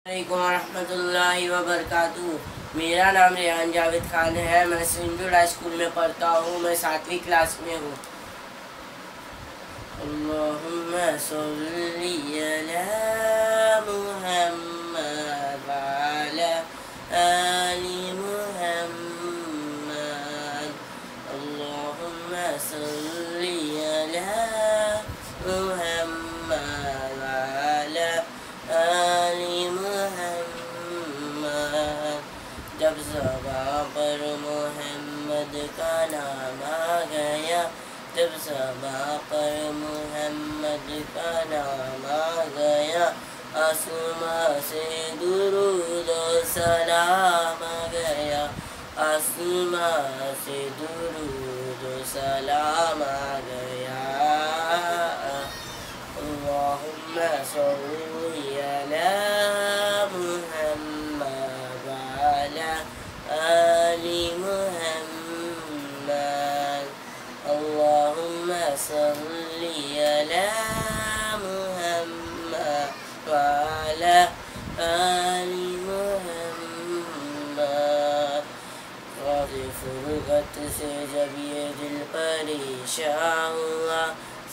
वालेकुम रहमतुल्लाहि व बरकातुहू। मेरा नाम रेहान जावेद खान है। मैं सिंधुड हाई स्कूल में पढ़ता हूँ। मैं 7वीं क्लास में हूँ। अल्लाहुम्मा सल्ली अला मुहम्मद व अला आलि मुहम्मद। अल्लाहुम्मा सल्ली अला मुहम्मद व अला आलि मुहम्मद। जब ज़बां पर मोहम्मद का नाम आ गया, जब ज़बां पर मोहम्मद का नाम आ गया, आसमां से दुरूद और सलाम आ गया, आसमां से दुरूद और सलाम आ गया। अल्लाहुम्मा सल्ली अला मुहम्मद व अला आलि मुहम्मद। अल्लाहुम्मा सल्ली अला मुहम्मद व अला आलि मुहम्मद। ग़ौज़े फ़ुरक़त से जब ये दिल परेशान हुआ,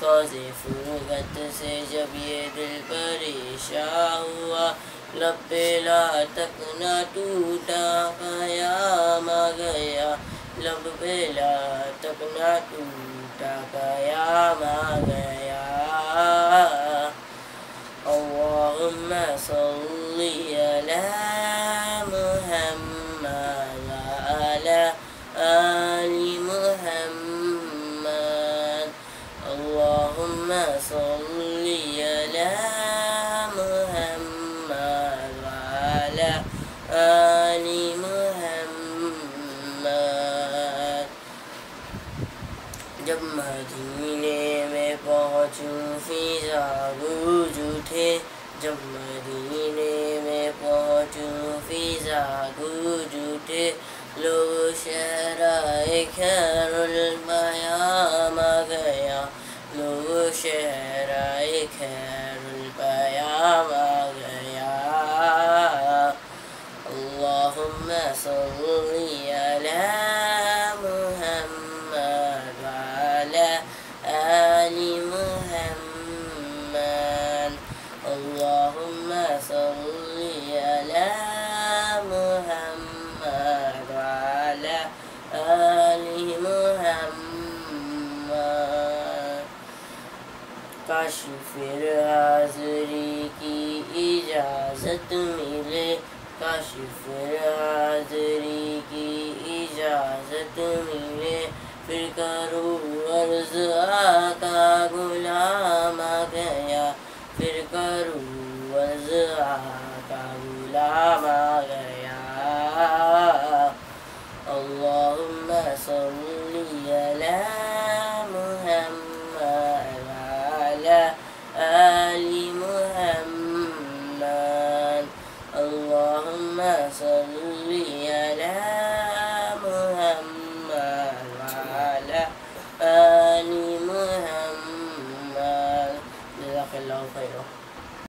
ग़ौज़े फ़ुरक़त से जब ये दिल परेशान हुआ, लब पे ला तक न टूटा क़याम आ गया, लब पे ला तक न टूटा क़याम आ गया। अल्लाहुम्मा सल्ली अला मुहम्मद व अला आलि मुहम्मद। अल्लाहुम्मा सल्ली अला मुहम्मद व अला आलि मुहम्मद। जब मदीने में पहुँचूं फ़िज़ा गूंज उठे, जब मदीने में पहुँचूं फ़िज़ा गूंज उठे, लोग शहराए खैरुल बयाम आ गया, लोग शहराए खैरुल बयाम आ गया। अल्लाहुम्मा सल्ली अला मुहम्मद व अला आलि मुहम्मद। अल्लाहुम्मा सल्ली अला मुहम्मद व अला आलि मुहम्मद। काश फिर हाज़री की इजाज़त मिले, काश फिर हाज़री की इजाज़त मिले, फिर करूँ अर्ज़ आका गुलाम आ गया, फिर करूँ अर्ज़ आका गुलाम आ गया। अल्लाहुम्मा सल्ली अला मुहम्मद व अला आलि मुहम्मद। अल्लाहुम्मा सल्ली अला